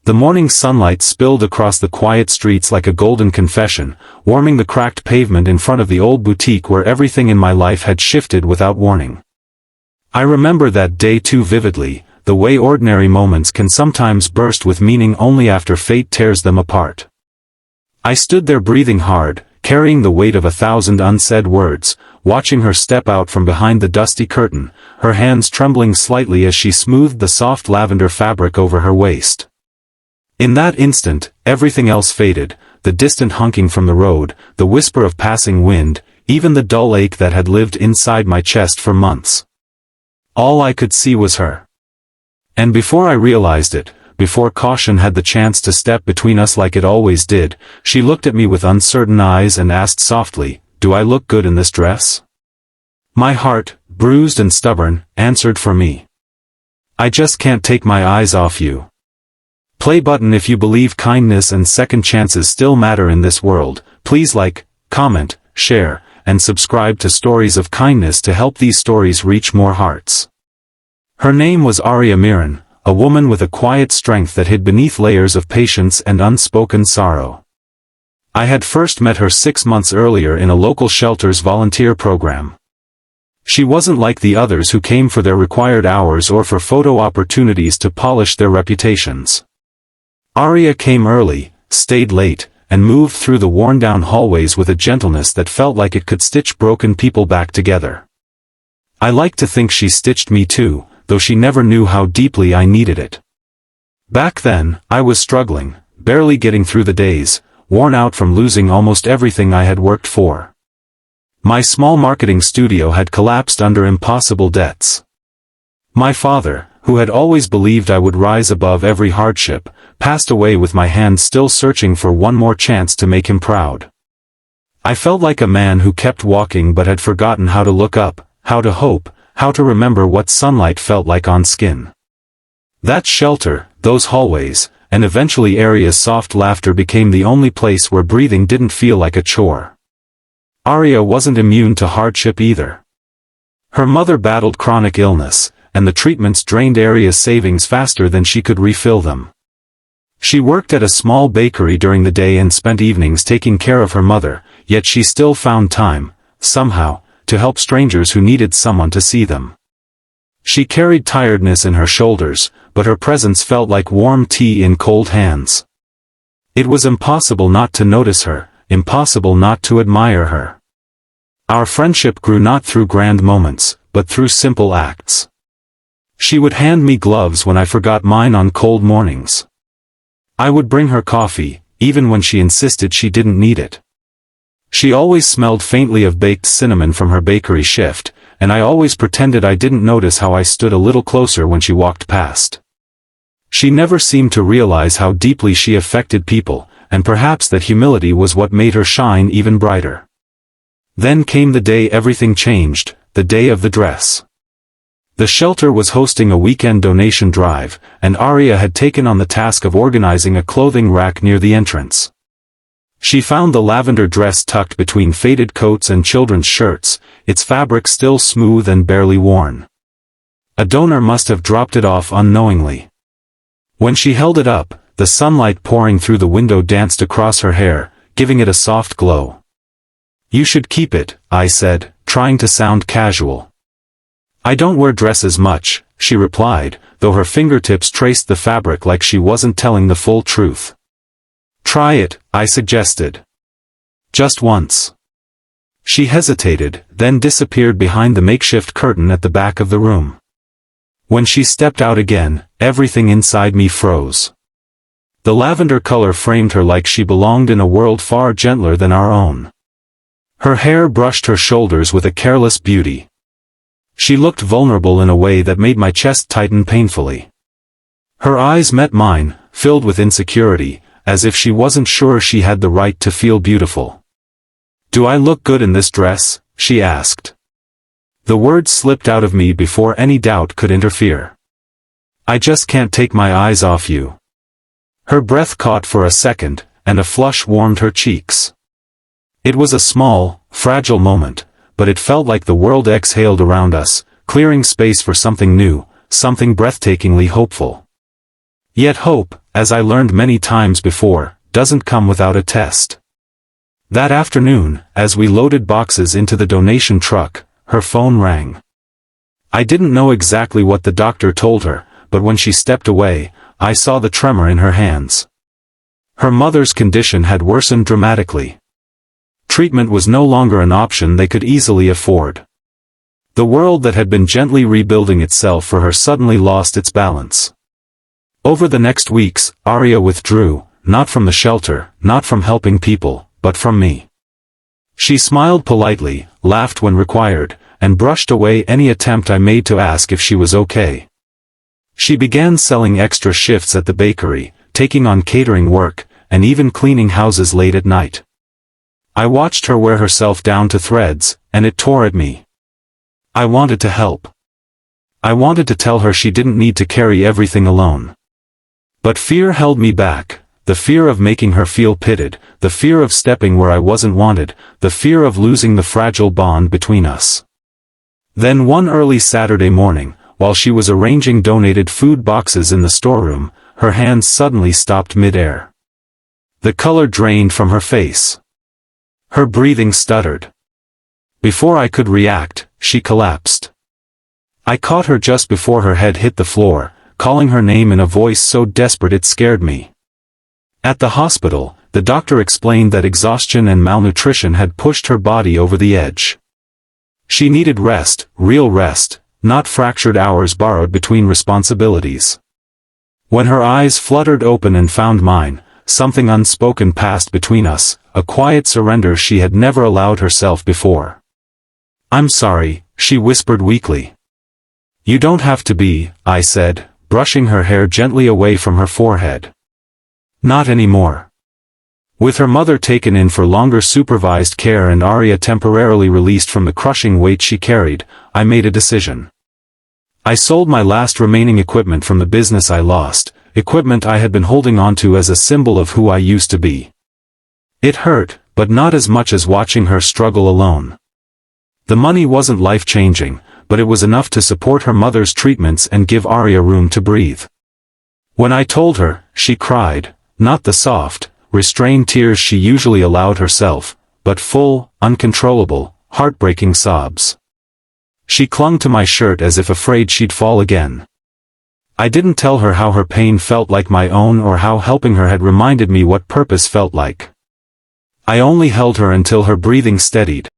The morning sunlight spilled across the quiet streets like a golden confession, warming the cracked pavement in front of the old boutique where everything in my life had shifted without warning. I remember that day too vividly, the way ordinary moments can sometimes burst with meaning only after fate tears them apart. I stood there breathing hard, carrying the weight of 1,000 unsaid words, watching her step out from behind the dusty curtain, her hands trembling slightly as she smoothed the soft lavender fabric over her waist. In that instant, everything else faded, the distant honking from the road, the whisper of passing wind, even the dull ache that had lived inside my chest for months. All I could see was her. And before I realized it, before caution had the chance to step between us like it always did, she looked at me with uncertain eyes and asked softly, "Do I look good in this dress?" My heart, bruised and stubborn, answered for me. "I just can't take my eyes off you." Play button if you believe kindness and second chances still matter in this world. Please like, comment, share, and subscribe to Stories of Kindness to help these stories reach more hearts. Her name was Aria Miran, a woman with a quiet strength that hid beneath layers of patience and unspoken sorrow. I had first met her 6 months earlier in a local shelter's volunteer program. She wasn't like the others who came for their required hours or for photo opportunities to polish their reputations. Aria came early, stayed late, and moved through the worn-down hallways with a gentleness that felt like it could stitch broken people back together. I like to think she stitched me too, though she never knew how deeply I needed it. Back then, I was struggling, barely getting through the days, worn out from losing almost everything I had worked for. My small marketing studio had collapsed under impossible debts. My father, who had always believed I would rise above every hardship, passed away with my hand still searching for one more chance to make him proud. I felt like a man who kept walking but had forgotten how to look up, how to hope, how to remember what sunlight felt like on skin. That shelter, those hallways, and eventually Aria's soft laughter became the only place where breathing didn't feel like a chore. Aria wasn't immune to hardship either. Her mother battled chronic illness, and the treatments drained Aria's savings faster than she could refill them. She worked at a small bakery during the day and spent evenings taking care of her mother, yet she still found time, somehow, to help strangers who needed someone to see them. She carried tiredness in her shoulders, but her presence felt like warm tea in cold hands. It was impossible not to notice her, impossible not to admire her. Our friendship grew not through grand moments, but through simple acts. She would hand me gloves when I forgot mine on cold mornings. I would bring her coffee, even when she insisted she didn't need it. She always smelled faintly of baked cinnamon from her bakery shift, and I always pretended I didn't notice how I stood a little closer when she walked past. She never seemed to realize how deeply she affected people, and perhaps that humility was what made her shine even brighter. Then came the day everything changed, the day of the dress. The shelter was hosting a weekend donation drive, and Aria had taken on the task of organizing a clothing rack near the entrance. She found the lavender dress tucked between faded coats and children's shirts, its fabric still smooth and barely worn. A donor must have dropped it off unknowingly. When she held it up, the sunlight pouring through the window danced across her hair, giving it a soft glow. "You should keep it," I said, trying to sound casual. "I don't wear dresses much," she replied, though her fingertips traced the fabric like she wasn't telling the full truth. "Try it," I suggested. "Just once." She hesitated, then disappeared behind the makeshift curtain at the back of the room. When she stepped out again, everything inside me froze. The lavender color framed her like she belonged in a world far gentler than our own. Her hair brushed her shoulders with a careless beauty. She looked vulnerable in a way that made my chest tighten painfully. Her eyes met mine, filled with insecurity, as if she wasn't sure she had the right to feel beautiful. "Do I look good in this dress?" she asked. The words slipped out of me before any doubt could interfere. "I just can't take my eyes off you." Her breath caught for a second, and a flush warmed her cheeks. It was a small, fragile moment, but it felt like the world exhaled around us, clearing space for something new, something breathtakingly hopeful. Yet hope, as I learned many times before, doesn't come without a test. That afternoon, as we loaded boxes into the donation truck, her phone rang. I didn't know exactly what the doctor told her, but when she stepped away, I saw the tremor in her hands. Her mother's condition had worsened dramatically. Treatment was no longer an option they could easily afford. The world that had been gently rebuilding itself for her suddenly lost its balance. Over the next weeks, Arya withdrew, not from the shelter, not from helping people, but from me. She smiled politely, laughed when required, and brushed away any attempt I made to ask if she was okay. She began selling extra shifts at the bakery, taking on catering work, and even cleaning houses late at night. I watched her wear herself down to threads, and it tore at me. I wanted to help. I wanted to tell her she didn't need to carry everything alone. But fear held me back, the fear of making her feel pitied, the fear of stepping where I wasn't wanted, the fear of losing the fragile bond between us. Then one early Saturday morning, while she was arranging donated food boxes in the storeroom, her hands suddenly stopped mid-air. The color drained from her face. Her breathing stuttered. Before I could react, she collapsed. I caught her just before her head hit the floor, calling her name in a voice so desperate it scared me. At the hospital, the doctor explained that exhaustion and malnutrition had pushed her body over the edge. She needed rest, real rest, not fractured hours borrowed between responsibilities. When her eyes fluttered open and found mine, something unspoken passed between us, a quiet surrender she had never allowed herself before. "I'm sorry," she whispered weakly. "You don't have to be," I said, brushing her hair gently away from her forehead. "Not anymore." With her mother taken in for longer supervised care and Arya temporarily released from the crushing weight she carried, I made a decision. I sold my last remaining equipment from the business I lost, equipment I had been holding onto as a symbol of who I used to be. It hurt, but not as much as watching her struggle alone. The money wasn't life-changing, but it was enough to support her mother's treatments and give Arya room to breathe. When I told her, she cried, not the soft, restrained tears she usually allowed herself, but full, uncontrollable, heartbreaking sobs. She clung to my shirt as if afraid she'd fall again. I didn't tell her how her pain felt like my own or how helping her had reminded me what purpose felt like. I only held her until her breathing steadied,